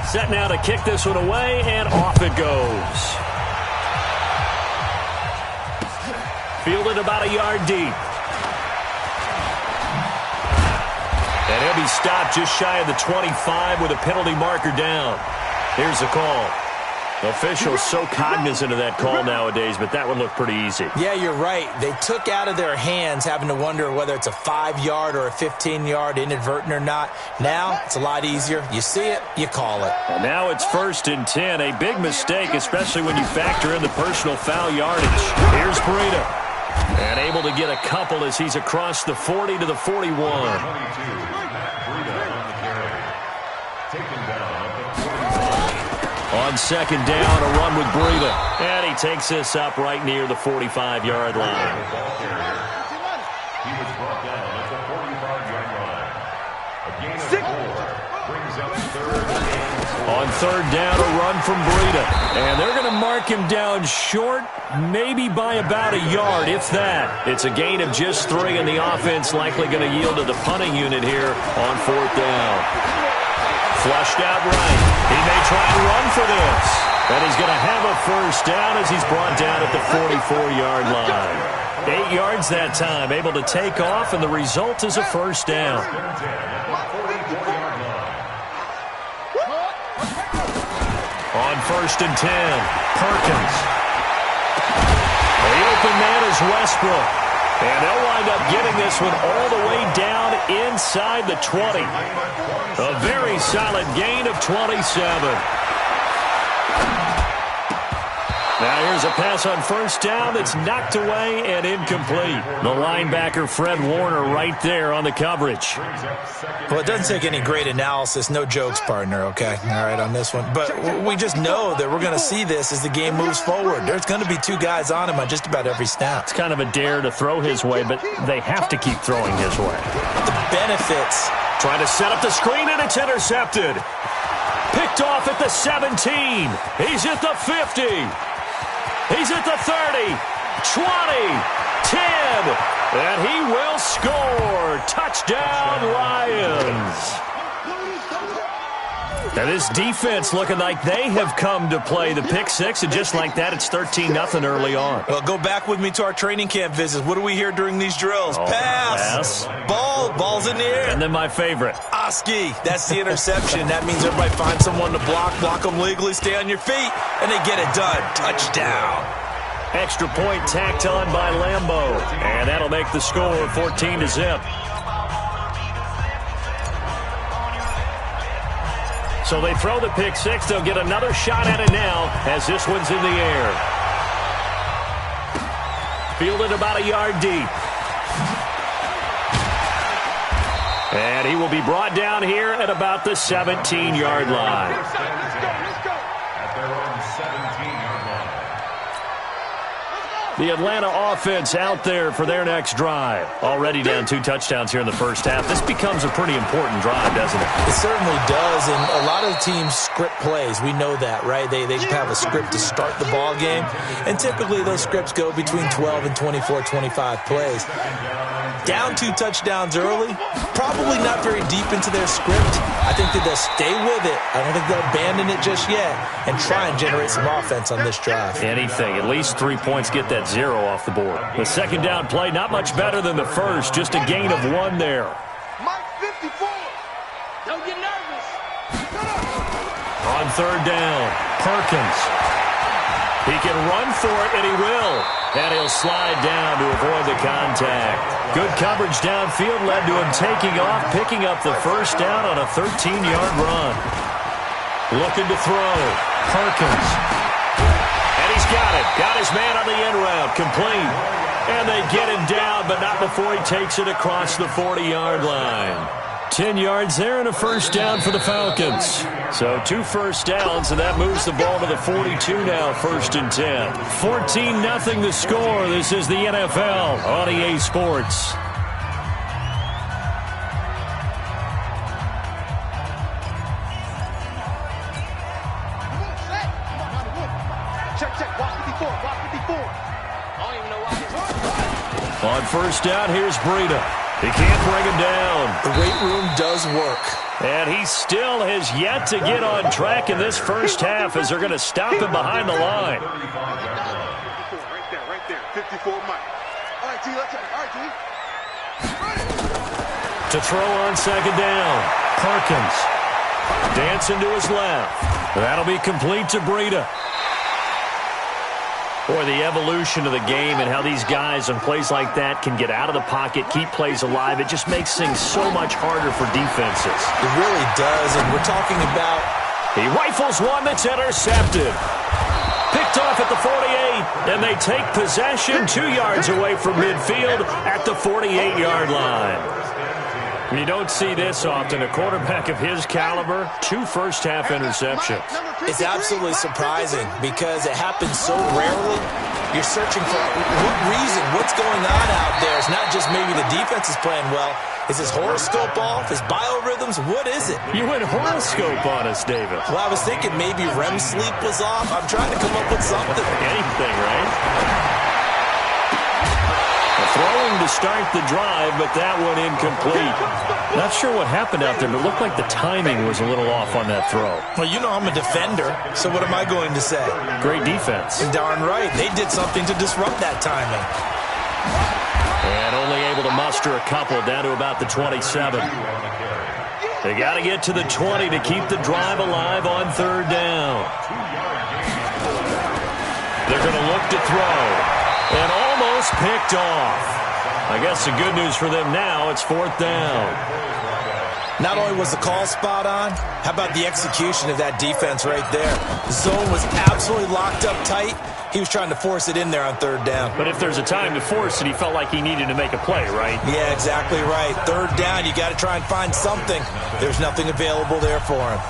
Set now to kick this one away, and off it goes. Fielded about a yard deep. And he'll be stopped just shy of the 25 with a penalty marker down. Here's the call. Officials so cognizant of that call nowadays, but that would look pretty easy. Yeah, you're right. They took out of their hands having to wonder whether it's a 5-yard or a 15-yard inadvertent or not. Now it's a lot easier. You see it, you call it. And now it's 1st and 10. A big mistake, especially when you factor in the personal foul yardage. Here's Breida. And able to get a couple as he's across the 40 to the 41. On 2nd down, a run with Breida. And he takes this up right near the 45-yard line. He was brought down at the 45-yard line. A gain of 4 brings up 3rd and 4. On 3rd down, a run from Breida. And they're going to mark him down short, maybe by about a yard, if that. It's a gain of just 3, and the offense likely going to yield to the punting unit here on 4th down. Flushed out right. He may try and run for this. And he's going to have a 1st down as he's brought down at the 44-yard line. 8 yards that time, able to take off, and the result is a 1st down. On 1st and 10, Perkins. The open man is Westbrook. And they'll wind up getting this one all the way down inside the 20. A very solid gain of 27. Now here's a pass on 1st down that's knocked away and incomplete. The linebacker, Fred Warner, right there on the coverage. Well, it doesn't take any great analysis. No jokes, partner, okay? All right, on this one. But we just know that we're going to see this as the game moves forward. There's going to be 2 guys on him on just about every snap. It's kind of a dare to throw his way, but they have to keep throwing his way. The benefits. Trying to set up the screen, and it's intercepted. Picked off at the 17. He's at the 50. He's at the 30, 20, 10, and he will score. Touchdown, Lions. Now this defense looking like they have come to play the pick 6, and just like that, it's 13-0 early on. Well, go back with me to our training camp visits. What do we hear during these drills? Pass. Ball's in the air. And then my favorite. Oski. That's the interception. That means everybody finds someone to block them legally, stay on your feet, and they get it done. Touchdown. Extra point tacked on by Lambeau. And that'll make the score 14-0. So they throw the pick 6. They'll get another shot at it now as this one's in the air. Fielded about a yard deep. And he will be brought down here at about the 17-yard line. Let's go. At their own 17-yard line. The Atlanta offense out there for their next drive. Already down 2 touchdowns here in the first half. This becomes a pretty important drive, doesn't it? It certainly does, and a lot of teams script plays. We know that, right? They have a script to start the ball game, and typically those scripts go between 12 and 24, 25 plays. Down 2 touchdowns early, probably not very deep into their script. I think that they'll stay with it. I don't think they'll abandon it just yet and try and generate some offense on this drive. Anything. At least 3 points, get that 0 off the board. The second down play, not much better than the first. Just a gain of 1 there. Mike 54. Don't get nervous. On 3rd down, Perkins. He can run for it, and he will. And he'll slide down to avoid the contact. Good coverage downfield led to him taking off, picking up the first down on a 13-yard run. Looking to throw. Perkins. And he's got it. Got his man on the end route. Complete. And they get him down, but not before he takes it across the 40-yard line. 10 yards there and a first down for the Falcons. So 2 first downs, and that moves the ball to the 42 now, 1st and 10. 14-0 the score. This is the NFL on EA Sports. Check. Walk 54. I don't even know why. On first down, here's Breida. He can't bring him down. The weight room does work. And he still has yet to get on track in this first half as they're going to stop him behind the line. Right there. 54 Mike. All right, T, let's go. All right, T. To throw on second down. Perkins. Dancing to his left. That'll be complete to Breida. Boy, the evolution of the game and how these guys on plays like that can get out of the pocket, keep plays alive, it just makes things so much harder for defenses. It really does, and we're talking about... He rifles one that's intercepted. Picked off at the 48, and they take possession 2 yards away from midfield at the 48-yard line. You don't see this often. A quarterback of his caliber, 2 first-half interceptions. It's absolutely surprising because it happens so rarely. You're searching for what reason, what's going on out there. It's not just maybe the defense is playing well. Is his horoscope off? His biorhythms? What is it? You went horoscope on us, David. Well, I was thinking maybe REM sleep was off. I'm trying to come up with something. Anything, right? Throwing to start the drive, but that one incomplete. Not sure what happened out there, but it looked like the timing was a little off on that throw. Well, you know I'm a defender, so what am I going to say? Great defense. Darn right. They did something to disrupt that timing. And only able to muster a couple down to about the 27. They got to get to the 20 to keep the drive alive on third down. They're going to look to throw. And almost picked off. I guess the good news for them now, it's fourth down. Not only was the call spot on, how about the execution of that defense right there? The zone was absolutely locked up tight. He was trying to force it in there on third down. But if there's a time to force it, he felt like he needed to make a play, right? Yeah, exactly right. Third down, you got to try and find something. There's nothing available there for him.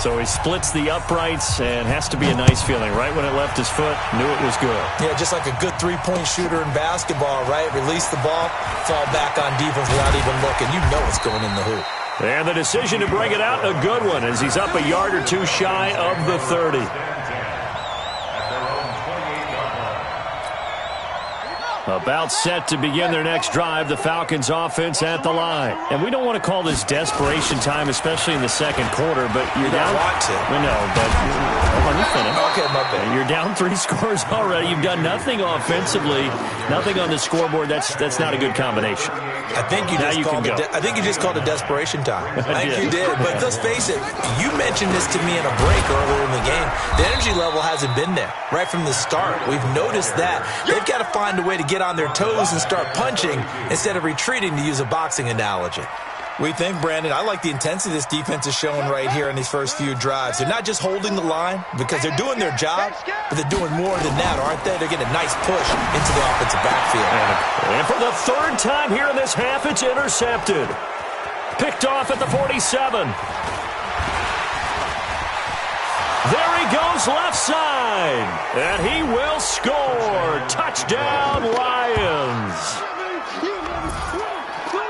So he splits the uprights and has to be a nice feeling. Right when it left his foot, knew it was good. Yeah, just like a good three-point shooter in basketball, right? Release the ball, fall back on defense without even looking. You know it's going in the hoop. And the decision to bring it out, a good one, as he's up a yard or two shy of the 30. About set to begin their next drive, the Falcons offense at the line. And we don't want to call this desperation time, especially in the second quarter, but you're down. I want to. I know, but let me finish. Okay, my bad. You're down 3 scores already. You've done nothing offensively, nothing on the scoreboard. That's not a good combination. I think you just called it desperation time. I think you did. But let's face it, you mentioned this to me in a break earlier in the game. The energy level hasn't been there right from the start. We've noticed that. They've got to find a way to get on their toes and start punching instead of retreating, to use a boxing analogy. We think, Brandon, I like the intensity this defense is showing right here in these first few drives. They're not just holding the line because they're doing their job, but they're doing more than that, aren't they? They're getting a nice push into the offensive backfield. And for the third time here in this half, it's intercepted. Picked off at the 47. There he goes left side. And he will score. Touchdown, Lions.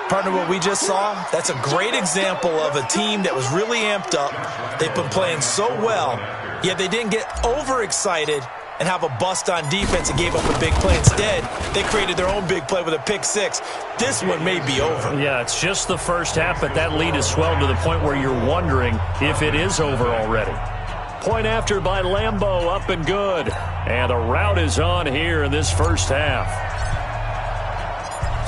Partner, what we just saw, that's a great example of a team that was really amped up. They've been playing so well, yet they didn't get overexcited and have a bust on defense and gave up a big play. Instead, they created their own big play with a pick six. This one may be over. Yeah, it's just the first half, but that lead has swelled to the point where you're wondering if it is over already. Point after by Lambeau, up and good. And the route is on here in this first half.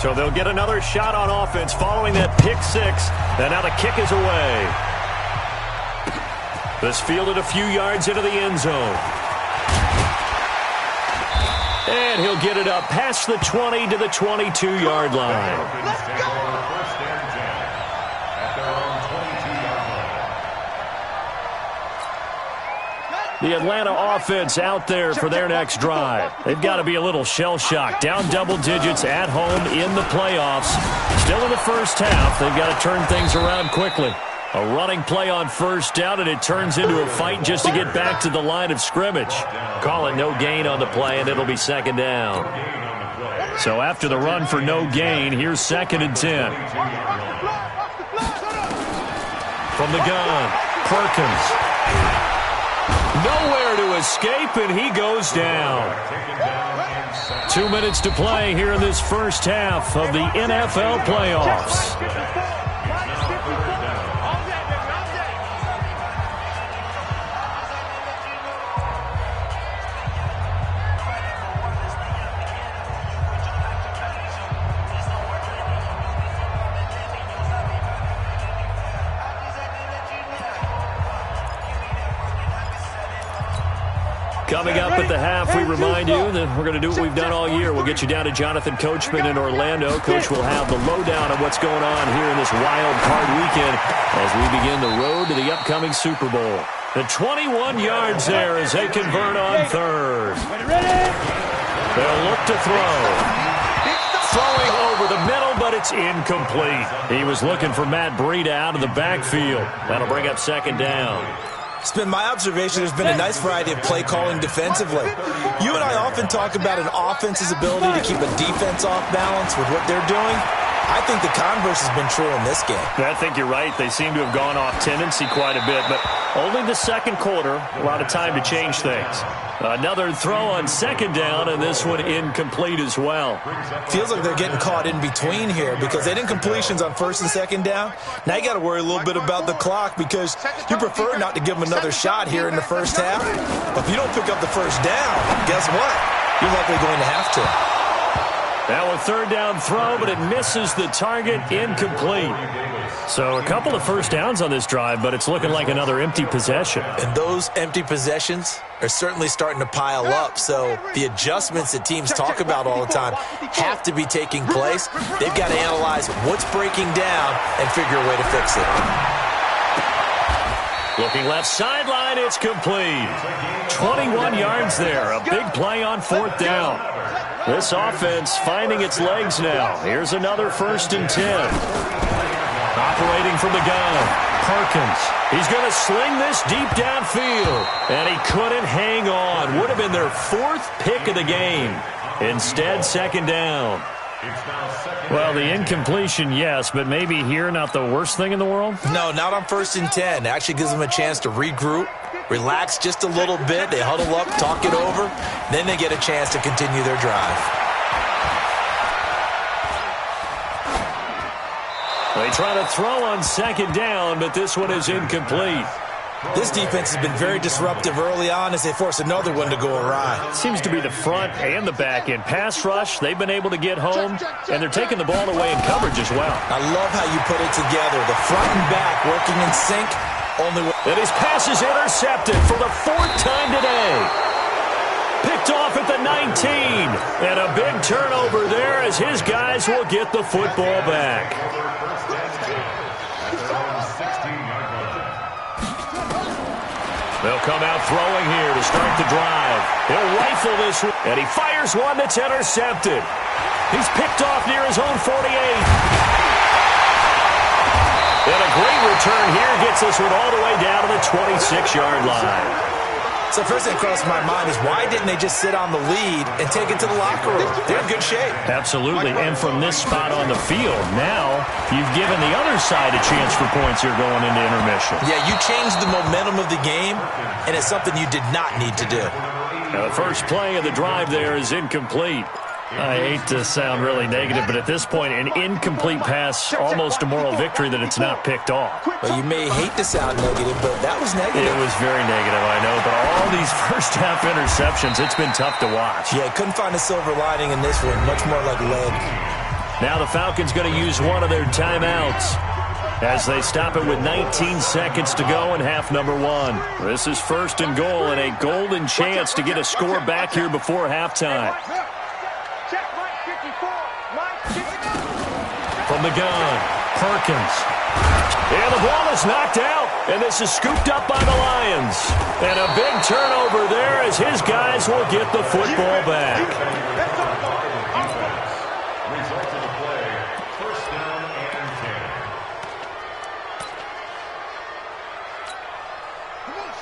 So they'll get another shot on offense following that pick six. And now the kick is away. This fielded a few yards into the end zone. And he'll get it up past the 20 to the 22-yard line. Let's go! The Atlanta offense out there for their next drive. They've got to be a little shell-shocked. Down double digits at home in the playoffs. Still in the first half. They've got to turn things around quickly. A running play on first down, and it turns into a fight just to get back to the line of scrimmage. Call it no gain on the play, and it'll be second down. So after the run for no gain, here's 2nd and 10. From the gun, Perkins. Nowhere to escape, and he goes down. 2 minutes to play here in this first half of the NFL playoffs. Coming up at the half, we remind you that we're going to do what we've done all year. We'll get you down to Jonathan Coachman in Orlando. Coach will have the lowdown on what's going on here in this wild card weekend as we begin the road to the upcoming Super Bowl. The 21 yards there as they convert on third. They'll look to throw. Throwing over the middle, but it's incomplete. He was looking for Matt Breida out of the backfield. That'll bring up second down. It's been my observation there's been a nice variety of play calling defensively. You and I often talk about an offense's ability to keep a defense off balance with what they're doing. I think the converse has been true in this game. I think you're right. They seem to have gone off tendency quite a bit, but only the second quarter, a lot of time to change things. Another throw on second down, and this one incomplete as well. Feels like they're getting caught in between here because they didn't completions on first and second down. Now you got to worry a little bit about the clock because you prefer not to give them another shot here in the first half. But if you don't pick up the first down, guess what? You're likely going to have to. Now a third down throw, but it misses the target, incomplete. So a couple of first downs on this drive, but it's looking like another empty possession. And those empty possessions are certainly starting to pile up. So the adjustments that teams talk about all the time have to be taking place. They've got to analyze what's breaking down and figure a way to fix it. Looking left sideline, it's complete. 21 yards there, a big play on fourth down. This offense finding its legs now. Here's another 1st and 10. Operating from the gun, Perkins. He's going to sling this deep downfield, and he couldn't hang on. Would have been their 4th pick of the game. Instead, second down. Well, the incompletion, yes, but maybe here not the worst thing in the world? No, not on 1st and 10. It actually gives them a chance to regroup, relax just a little bit. They huddle up, talk it over. Then they get a chance to continue their drive. They try to throw on second down, but this one is incomplete. This defense has been very disruptive early on as they force another one to go awry. Seems to be the front and the back end. Pass rush, they've been able to get home, and they're taking the ball away in coverage as well. I love how you put it together. The front and back working in sync. And his pass is intercepted for the 4th time today. Picked off at the 19. And a big turnover there as his guys will get the football back. They'll come out throwing here to start the drive. He'll rifle this one, and he fires one that's intercepted. He's picked off near his own 48. And a great return here gets this one all the way down to the 26-yard line. So first thing crossed my mind is why didn't they just sit on the lead and take it to the locker room? They're in good shape. Absolutely, and from this spot on the field, now you've given the other side a chance for points here going into intermission. Yeah, you changed the momentum of the game, and it's something you did not need to do. Now the first play of the drive there is incomplete. I hate to sound really negative, but at this point, an incomplete pass, almost a moral victory that it's not picked off. Well, you may hate to sound negative, but that was negative. It was very negative, I know, but all these first-half interceptions, it's been tough to watch. Yeah, couldn't find a silver lining in this one, much more like lead. Now the Falcons going to use one of their timeouts as they stop it with 19 seconds to go in half number 1. This is 1st and goal and a golden chance to get a score back here before halftime. From the gun, Perkins. And the ball is knocked out, and this is scooped up by the Lions. And a big turnover there as his guys will get the football back. Result of the play, 1st down and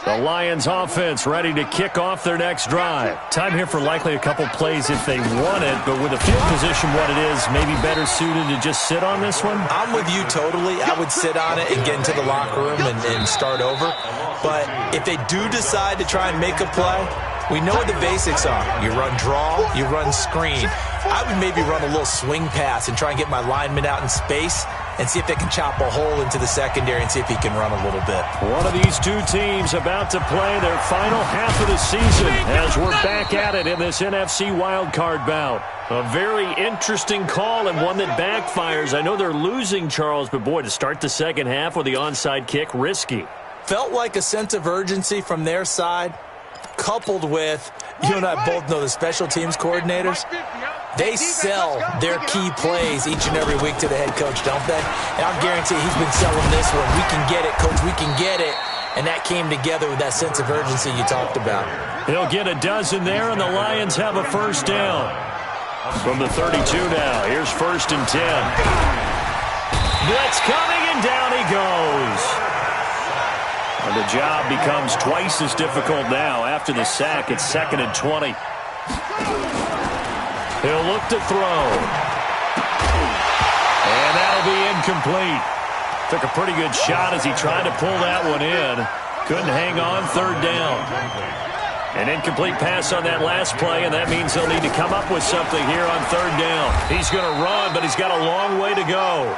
10. The Lions offense ready to kick off their next drive. Time here for likely a couple plays if they want it, but with the field position what it is, maybe better suited to just sit on this one? I'm with you totally. I would sit on it and get into the locker room and start over. But if they do decide to try and make a play, we know what the basics are. You run draw, you run screen. I would maybe run a little swing pass and try and get my lineman out in space and see if they can chop a hole into the secondary and see if he can run a little bit. One of these two teams about to play their final half of the season as we're back at it in this NFC wildcard bout. A very interesting call and one that backfires. I know they're losing, Charles, but boy, to start the second half with the onside kick, risky. Felt like a sense of urgency from their side. coupled with, you and I both know the special teams coordinators, they sell their key plays each and every week to the head coach, don't they? And I'll guarantee he's been selling this one. We can get it, coach, we can get it. And that came together with that sense of urgency you talked about. He'll get a dozen there, and the Lions have a first down. From the 32 now, here's 1st and 10. Blitz coming, and down he goes. And the job becomes twice as difficult now. After the sack, it's 2nd and 20. He'll look to throw. And that'll be incomplete. Took a pretty good shot as he tried to pull that one in. Couldn't hang on, 3rd down. An incomplete pass on that last play, and that means they'll need to come up with something here on 3rd down. He's going to run, but he's got a long way to go.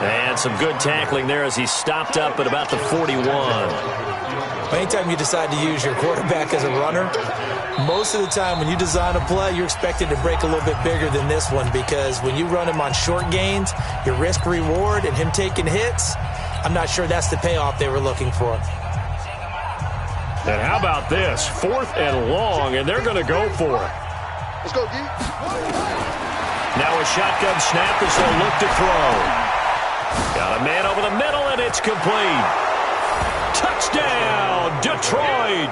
And some good tackling there as he stopped up at about the 41. Anytime you decide to use your quarterback as a runner, most of the time when you design a play, you're expected to break a little bit bigger than this one, because when you run him on short gains, your risk-reward and him taking hits, I'm not sure that's the payoff they were looking for. And how about this? 4th and long, and they're going to go for it. Let's go, D. Now a shotgun snap as they'll look to throw. Got a man over the middle, and it's complete. Touchdown, Detroit!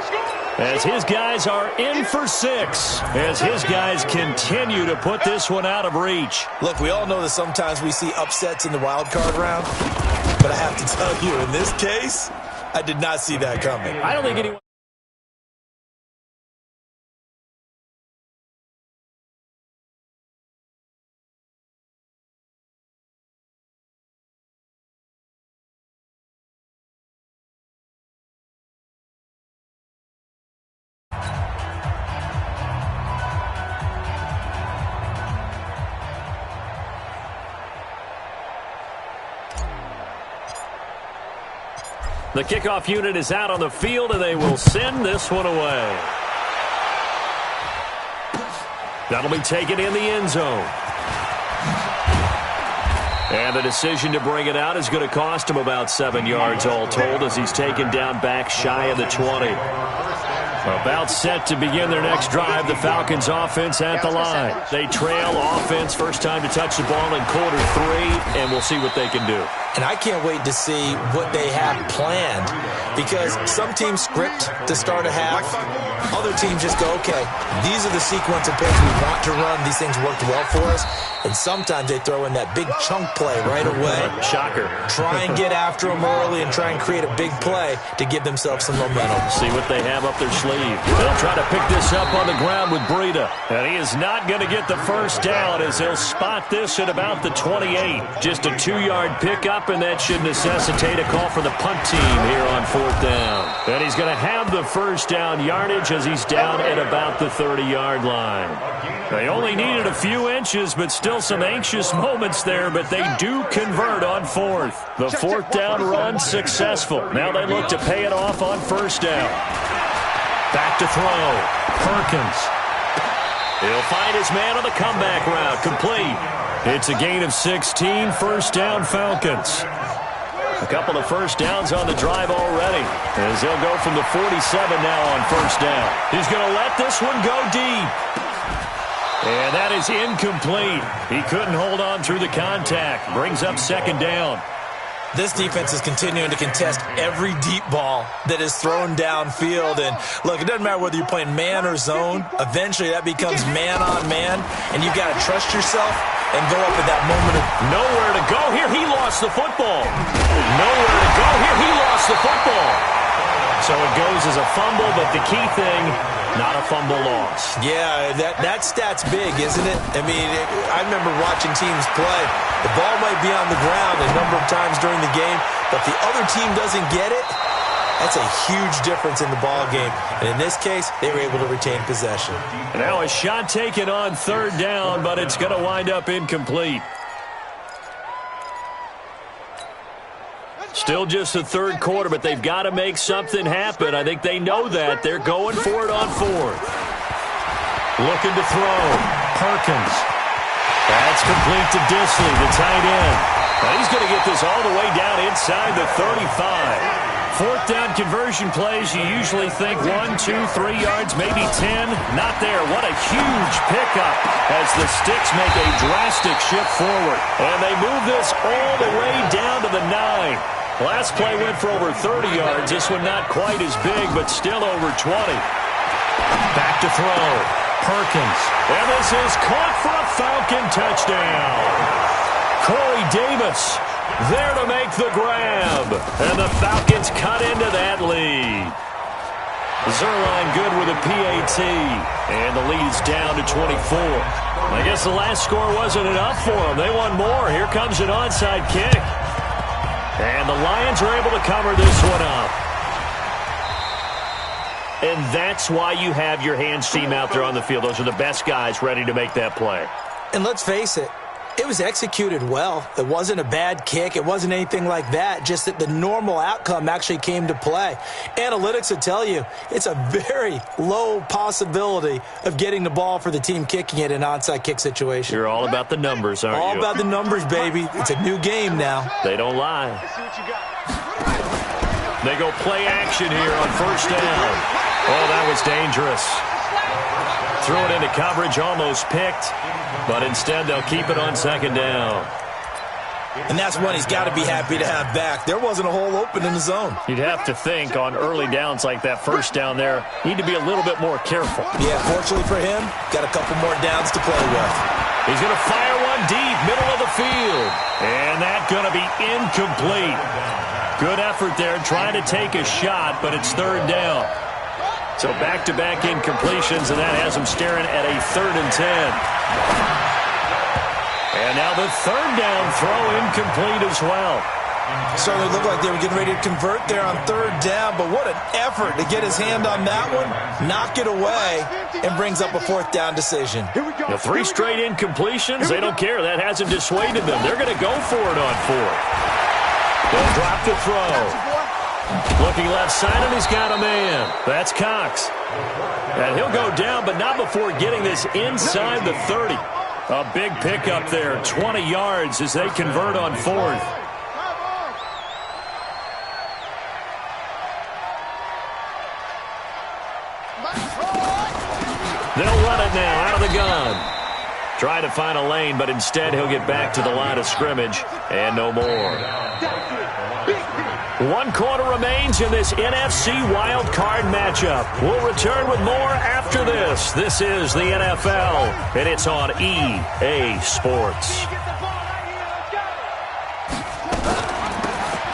As his guys are in for 6. As his guys continue to put this one out of reach. Look, we all know that sometimes we see upsets in the wild card round, but I have to tell you, in this case, I did not see that coming. I don't think anyone... The kickoff unit is out on the field, and they will send this one away. That'll be taken in the end zone. And the decision to bring it out is going to cost him about 7 yards all told, as he's taken down back shy of the 20. About set to begin their next drive, the Falcons offense at the line. They trail offense, first time to touch the ball in quarter 3, and we'll see what they can do. And I can't wait to see what they have planned, because some teams script to start a half. Other teams just go, okay, these are the sequence of plays we want to run. These things worked well for us. And sometimes they throw in that big chunk play right away. Shocker. Try and get after them early and try and create a big play to give themselves some momentum. See what they have up their sleeve. They'll try to pick this up on the ground with Breida. And he is not going to get the first down, as he'll spot this at about the 28. Just a 2-yard pickup, and that should necessitate a call for the punt team here on 4th down. And he's going to have the first down yardage as he's down at about the 30-yard line. They only needed a few inches, but still some anxious moments there, but they do convert on 4th. The 4th down run successful. Now they look to pay it off on 1st down. Back to throw. Perkins. He'll find his man on the comeback route. Complete. It's a gain of 16. 1st down Falcons. A couple of first downs on the drive already, as they'll go from the 47 now on 1st down. He's going to let this one go deep. And that is incomplete. He couldn't hold on through the contact. Brings up 2nd down. This defense is continuing to contest every deep ball that is thrown downfield. And, look, it doesn't matter whether you're playing man or zone. Eventually, that becomes man-on-man, and you've got to trust yourself and go up at that moment of nowhere to go here. He lost the football. Nowhere to go here. He lost the football. So it goes as a fumble, but the key thing, not a fumble loss. Yeah, that stat's big, isn't it? I mean, I remember watching teams play. The ball might be on the ground a number of times during the game, but the other team doesn't get it. That's a huge difference in the ball game. And in this case, they were able to retain possession. Now a shot taken on 3rd down, but it's going to wind up incomplete. Still just the 3rd quarter, but they've got to make something happen. I think they know that. They're going for it on 4th. Looking to throw. Perkins. That's complete to Disley, the tight end. Now he's going to get this all the way down inside the 35. fourth down conversion plays, you usually think 1, 2, 3 yards, maybe 10. Not there. What a huge pickup as the Sticks make a drastic shift forward. And they move this all the way down to the 9. Last play went for over 30 yards. This one not quite as big, but still over 20. Back to throw. Perkins. And this is caught for a Falcon touchdown. Corey Davis there to make the grab. And the Falcons cut into that lead. Zerline good with a PAT. And the lead's down to 24. I guess the last score wasn't enough for them. They want more. Here comes an onside kick. And the Lions are able to cover this one up. And that's why you have your hands team out there on the field. Those are the best guys ready to make that play. And let's face it, it was executed well. It wasn't a bad kick. It wasn't anything like that. Just that the normal outcome actually came to play. Analytics will tell you it's a very low possibility of getting the ball for the team kicking it in an onside kick situation. You're all about the numbers, aren't you? All about the numbers, baby. It's a new game now. They don't lie. They go play action here on first down. Oh, that was dangerous. Threw it into coverage, almost picked. But instead, they'll keep it on second down. And that's one he's got to be happy to have back. There wasn't a hole open in the zone. You'd have to think on early downs like that first down there, need to be a little bit more careful. Yeah, fortunately for him, got a couple more downs to play with. He's going to fire one deep, middle of the field. And that's going to be incomplete. Good effort there, trying to take a shot, but it's third down. So back-to-back incompletions, and that has them staring at a 3rd and 10. And now the third down throw incomplete as well. Certainly looked like they were getting ready to convert there on third down, but what an effort to get his hand on that one, knock it away, and brings up a 4th down decision. The 3 straight incompletions, they don't care. That hasn't dissuaded them. They're going to go for it on 4th. They'll drop the throw. Looking left side, and he's got a man. That's Cox. And he'll go down, but not before getting this inside the 30. A big pickup there, 20 yards as they convert on 4th. They'll run it now out of the gun. Try to find a lane, but instead he'll get back to the line of scrimmage and no more. 1 quarter remains in this NFC wild card matchup. We'll return with more after this. This is the NFL, and it's on EA Sports.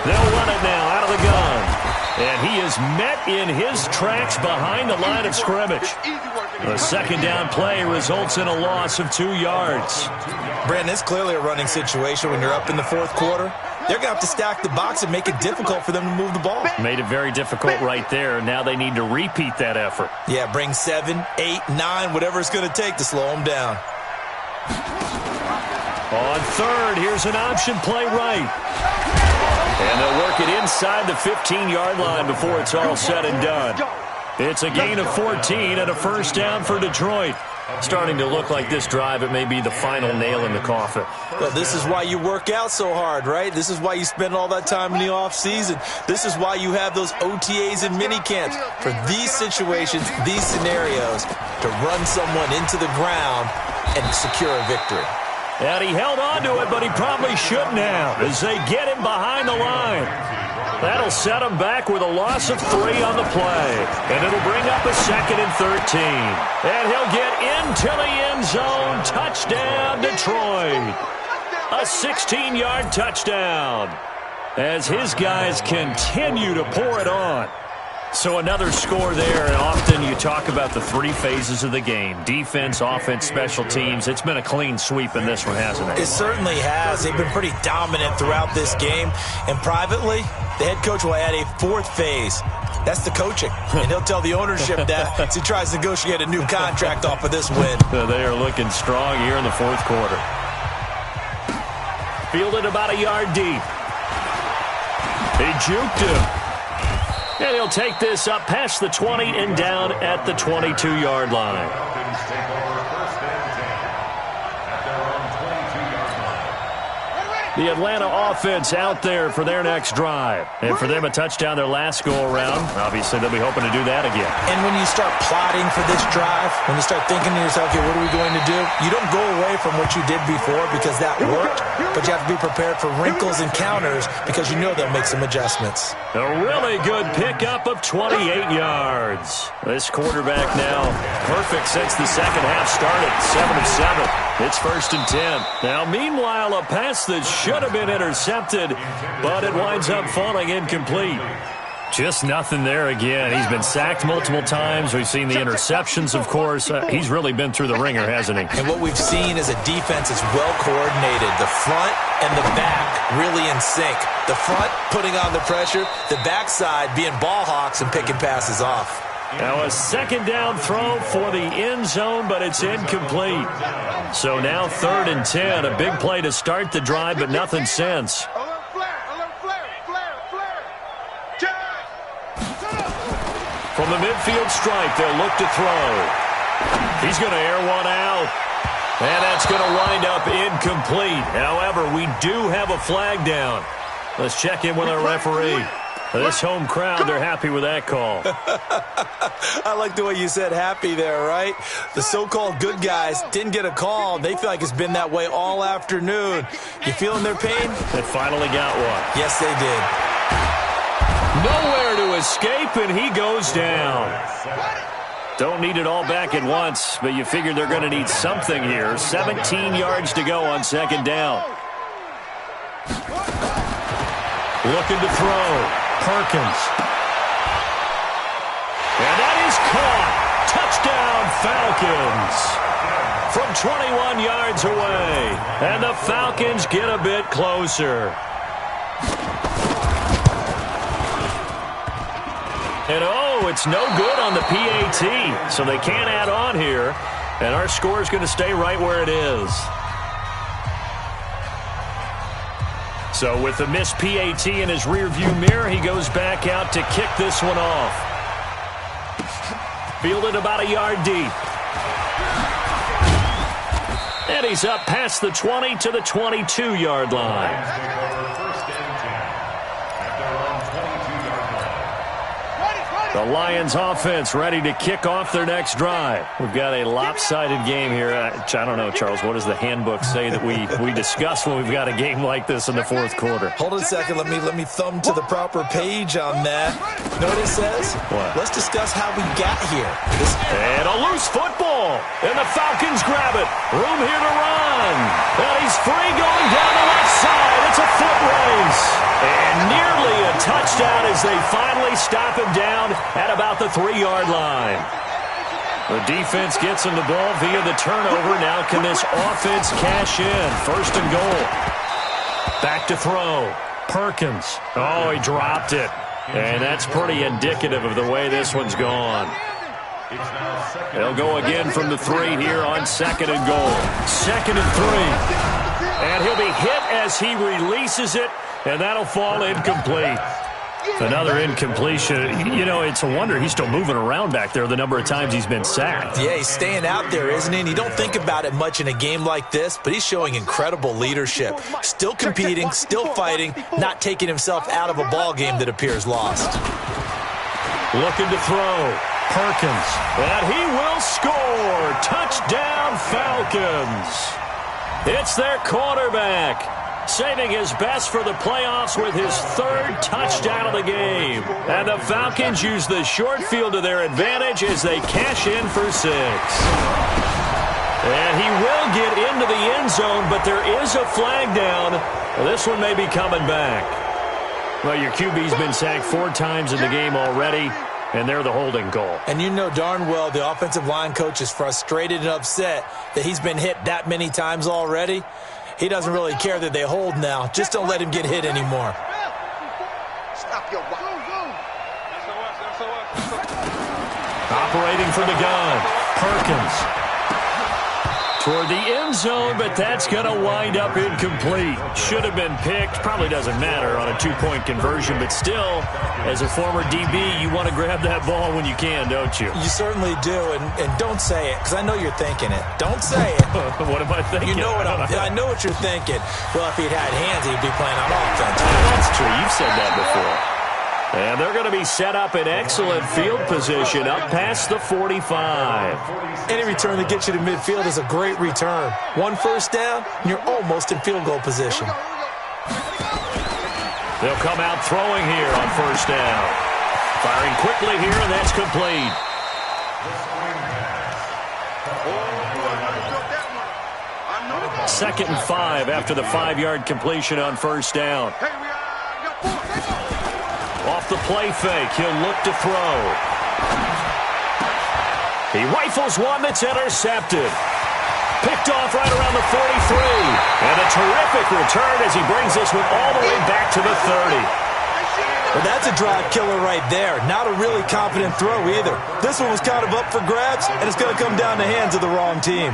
They'll run it now out of the gun. And he is met in his tracks behind the line of scrimmage. The second down play results in a loss of 2 yards. Brandon, it's clearly a running situation when you're up in the 4th quarter. They're going to have to stack the box and make it difficult for them to move the ball. Made it very difficult right there. Now they need to repeat that effort. Yeah, bring 7, 8, 9, whatever it's going to take to slow them down. On 3rd, here's an option play right. And they'll work it inside the 15-yard line before it's all said and done. It's a gain of 14 and a first down for Detroit. Starting to look like this drive, it may be the final nail in the coffin. Well, this is why you work out so hard, right? This is why you spend all that time in the offseason. This is why you have those OTAs and minicamps. For these situations, these scenarios, to run someone into the ground and secure a victory. And he held on to it, but he probably shouldn't have as they get him behind the line. That'll set him back with a loss of 3 on the play. And it'll bring up a 2nd and 13. And he'll get into the end zone. Touchdown, Detroit. A 16-yard touchdown as his guys continue to pour it on. So another score there, and often you talk about the 3 phases of the game. Defense, offense, special teams. It's been a clean sweep in this one, hasn't it? It certainly has. They've been pretty dominant throughout this game. And privately, the head coach will add a 4th phase. That's the coaching. And he'll tell the ownership that as he tries to negotiate a new contract off of this win. They are looking strong here in the 4th quarter. Fielded about a yard deep. He juked him. And he'll take this up past the 20 and down at the 22-yard line. The Atlanta offense out there for their next drive. And for them, a touchdown their last go-around. Obviously, they'll be hoping to do that again. And when you start plotting for this drive, when you start thinking to yourself, okay, what are we going to do? You don't go away from what you did before because that worked, but you have to be prepared for wrinkles and counters because you know they'll make some adjustments. A really good pickup of 28 yards. This quarterback now perfect since the second half started. 7 of 7. It's 1st and 10. Now, meanwhile, a pass that should have been intercepted, but it winds up falling incomplete. Just nothing there again. He's been sacked multiple times. We've seen the interceptions, of course. He's really been through the ringer, hasn't he? And what we've seen is a defense is well coordinated. The front and the back really in sync. The front putting on the pressure, the backside being ball hawks and picking passes off. Now a second down throw for the end zone, but it's incomplete. So now 3rd and 10. A big play to start the drive, but nothing since. From the midfield stripe, they'll look to throw. He's going to air one out. And that's going to wind up incomplete. However, we do have a flag down. Let's check in with our referee. This home crowd, they're happy with that call. I like the way you said happy there, right? The so-called good guys didn't get a call. They feel like it's been that way all afternoon. You feeling their pain? They finally got one. Yes, they did. Nowhere to escape, and he goes down. Don't need it all back at once, but you figure they're going to need something here. 17 yards to go on 2nd down. Looking to throw. Perkins. And that is caught. Touchdown, Falcons. From 21 yards away. And the Falcons get a bit closer. And oh, it's no good on the PAT. So they can't add on here. And our score is going to stay right where it is. So with the missed PAT in his rearview mirror, he goes back out to kick this one off. Fielded about a yard deep. And he's up past the 20 to the 22-yard line. The Lions offense ready to kick off their next drive. We've got a lopsided game here. I don't know, Charles, what does the handbook say that we discuss when we've got a game like this in the 4th quarter? Hold on a second. Let me thumb to the proper page on that. Know what it says? What? Let's discuss how we got here. And a loose football. And the Falcons grab it. Room here to run. And he's free going down the left side. It's a foot race. And nearly a touchdown as they finally stop him down at about the 3-yard line. The defense gets him the ball via the turnover. Now can this offense cash in? 1st and goal. Back to throw. Perkins. Oh, he dropped it. And that's pretty indicative of the way this one's gone. They'll go again from the 3 here on 2nd and goal. 2nd and 3. And he'll be hit as he releases it. And that'll fall incomplete. Another incompletion. You know, it's a wonder he's still moving around back there the number of times he's been sacked. Yeah, he's staying out there, isn't he? And you don't think about it much in a game like this, but he's showing incredible leadership. Still competing, still fighting, not taking himself out of a ball game that appears lost. Looking to throw. Perkins. And he will score. Touchdown, Falcons. It's their quarterback. Saving his best for the playoffs with his 3rd touchdown of the game. And the Falcons use the short field to their advantage as they cash in for 6. And he will get into the end zone, but there is a flag down. This one may be coming back. Well, your QB's been sacked 4 times in the game already, and they're the holding call. And you know darn well the offensive line coach is frustrated and upset that he's been hit that many times already. He doesn't really care that they hold now. Just don't let him get hit anymore. Operating from the gun. Perkins. toward the end zone, but that's going to wind up incomplete. Should have been picked. Probably doesn't matter on a two-point conversion, but still, as a former DB, you want to grab that ball when you can, don't you? You certainly do, and don't say it, because I know you're thinking it. Don't say it. What am I thinking? You know what I know what you're thinking. Well, if he'd had hands, he'd be playing on offense. That's true. You've said that before. And they're going to be set up in excellent field position up past the 45. Any return that gets you to midfield is a great return. One first down, and you're almost in field goal position. They'll come out throwing here on first down. Firing quickly here, and that's complete. Second and 5 after the 5-yard completion on first down. Off the play fake, he'll look to throw. He rifles one that's intercepted. Picked off right around the 43. And a terrific return as he brings this one all the way back to the 30. Well, that's a drive killer right there. Not a really confident throw either. This one was kind of up for grabs, and it's going to come down the hands of the wrong team.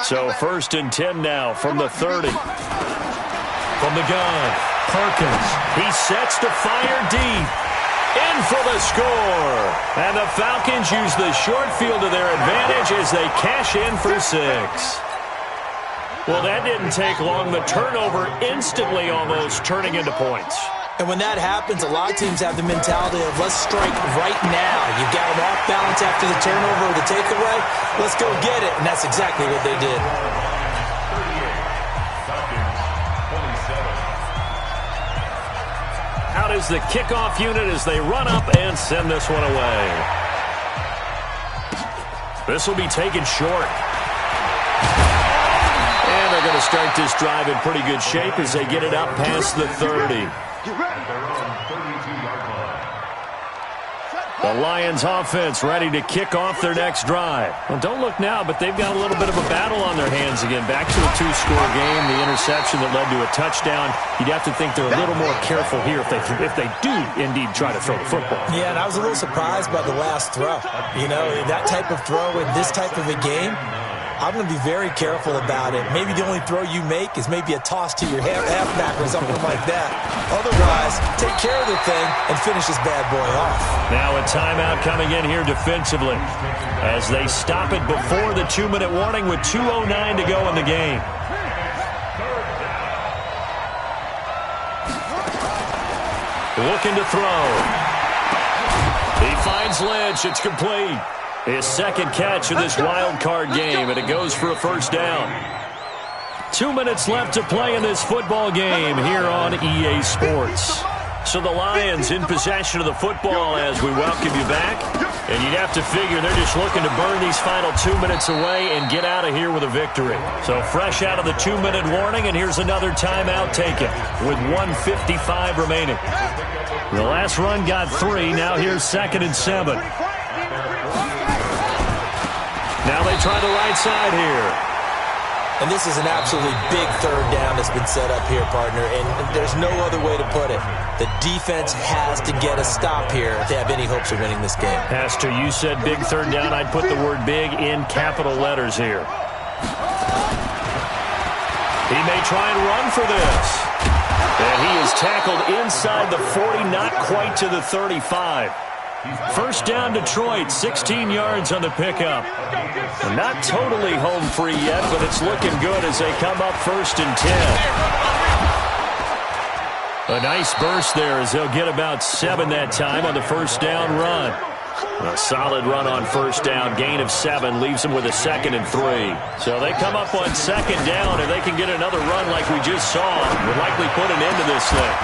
So first and 10 now from the 30. From the gun, Perkins. He sets to fire deep. In for the score. And the Falcons use the short field to their advantage as they cash in for 6. Well, that didn't take long. The turnover instantly almost turning into points. And when that happens, a lot of teams have the mentality of let's strike right now. You've got them off balance after the turnover or the takeaway. Let's go get it. And that's exactly what they did. Out is the kickoff unit as they run up and send this one away. This will be taken short. And they're going to start this drive in pretty good shape as they get it up past the 30. The Lions offense ready to kick off their next drive. Well, don't look now, but they've got a little bit of a battle on their hands again. Back to a 2-score game, the interception that led to a touchdown. You'd have to think they're a little more careful here if they do indeed try to throw the football. Yeah, and I was a little surprised by the last throw. You know, that type of throw in this type of a game, I'm going to be very careful about it. Maybe the only throw you make is maybe a toss to your halfback or something like that. Otherwise, take care of the thing and finish this bad boy off. Now a timeout coming in here defensively as they stop it before the 2-minute warning with 2:09 to go in the game. Looking to throw. He finds Lynch. It's complete. His second catch of this wild card game, and it goes for a first down. 2 minutes left to play in this football game here on EA Sports. So the Lions in possession of the football as we welcome you back. And you'd have to figure they're just looking to burn these final 2 minutes away and get out of here with a victory. So fresh out of the 2-minute warning, and here's another timeout taken with 1:55 remaining. The last run got 3. Now here's 2nd and 7. Now they try the right side here. And this is an absolutely big third down that's been set up here, partner, and there's no other way to put it. The defense has to get a stop here if they have any hopes of winning this game. Pastor, you said big third down. I'd put the word big in capital letters here. He may try and run for this. And he is tackled inside the 40, not quite to the 35. First down Detroit, 16 yards on the pickup. They're not totally home free yet, but it's looking good as they come up 1st and 10. A nice burst there as they'll get about 7 that time on the first down run. A solid run on first down, gain of 7, leaves them with a 2nd and 3. So they come up on 2nd down, and they can get another run like we just saw. Would likely put an end to this thing.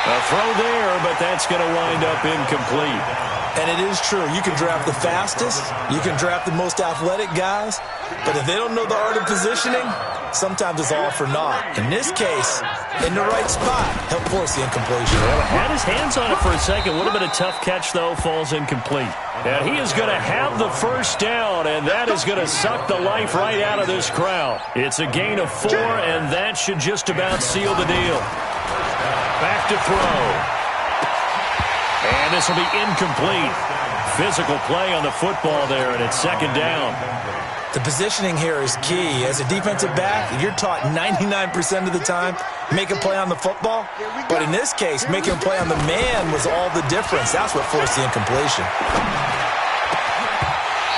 A throw there, but that's going to wind up incomplete. And it is true. You can draft the fastest. You can draft the most athletic guys. But if they don't know the art of positioning, sometimes it's all for naught. In this case, in the right spot, help force the incompletion. Well, had his hands on it for a second. Would have been a tough catch, though. Falls incomplete. And he is going to have the first down, and that is going to suck the life right out of this crowd. It's a gain of 4, and that should just about seal the deal. Back to throw. And this will be incomplete. Physical play on the football there, and it's 2nd down. The positioning here is key. As a defensive back, you're taught 99% of the time, make a play on the football. But in this case, making a play on the man was all the difference. That's what forced the incompletion.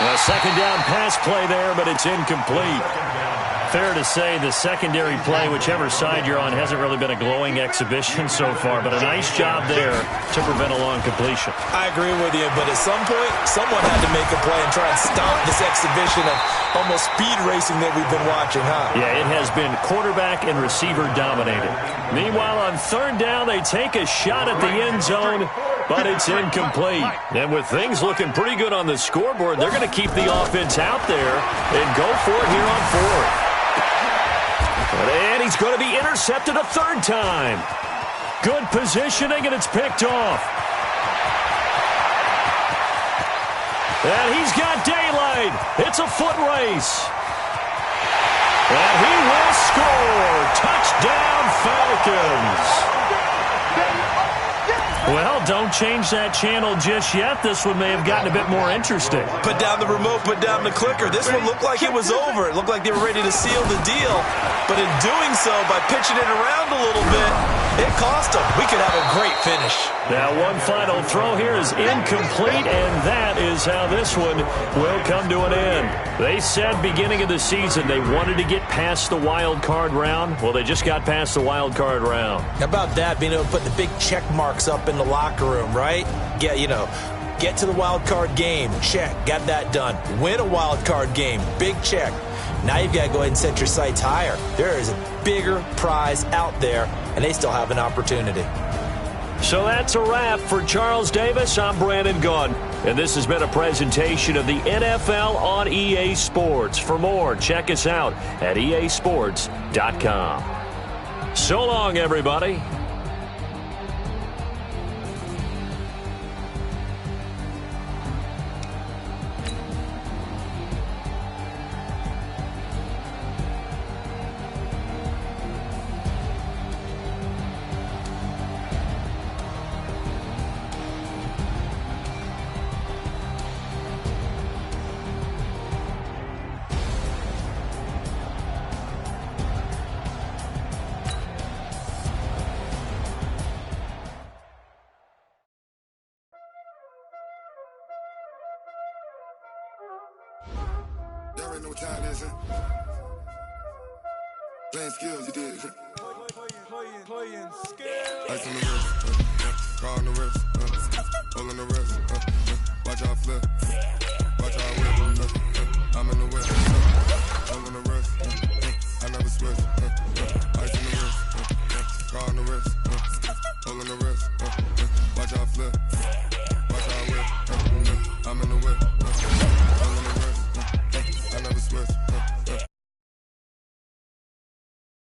A second down pass play there, but it's incomplete. Fair to say the secondary play, whichever side you're on, hasn't really been a glowing exhibition so far, but a nice job there to prevent a long completion. I agree with you, but at some point, someone had to make a play and try and stop this exhibition of almost speed racing that we've been watching, huh? Yeah, it has been quarterback and receiver dominated. Meanwhile, on third down, they take a shot at the end zone, but it's incomplete. And with things looking pretty good on the scoreboard, they're going to keep the offense out there and go for it here on fourth. And he's going to be intercepted a third time. Good positioning, and it's picked off. And he's got daylight. It's a foot race. And he will score. Touchdown, Falcons. Well, don't change that channel just yet. This one may have gotten a bit more interesting. Put down the remote, put down the clicker. This one looked like it was over. It looked like they were ready to seal the deal. But in doing so, by pitching it around a little bit, it cost them. We could have a great finish. Now, one final throw here is incomplete, and that is how this one will come to an end. They said beginning of the season they wanted to get past the wild card round. Well, they just got past the wild card round. How about that, being able to put the big check marks up in the locker room, right? Get to the wild card game. Check. Got that done. Win a wild card game. Big check. Now you've got to go ahead and set your sights higher. There is a bigger prize out there, and they still have an opportunity. So that's a wrap for Charles Davis. I'm Brandon Gaudin, and this has been a presentation of the NFL on EA Sports. For more, check us out at easports.com. So long, everybody. Y'all already know what time it is, huh? Playing skills, you did, huh? Playing skills. Ice on the wrist, car on the wrist, hole in the wrist, watch out flip, watch out whip, I'm in the whip, hole in the wrist, I never switch, ice on the wrist, car on the wrist, hole in the wrist, watch out flip, watch out whip, I'm in the whip.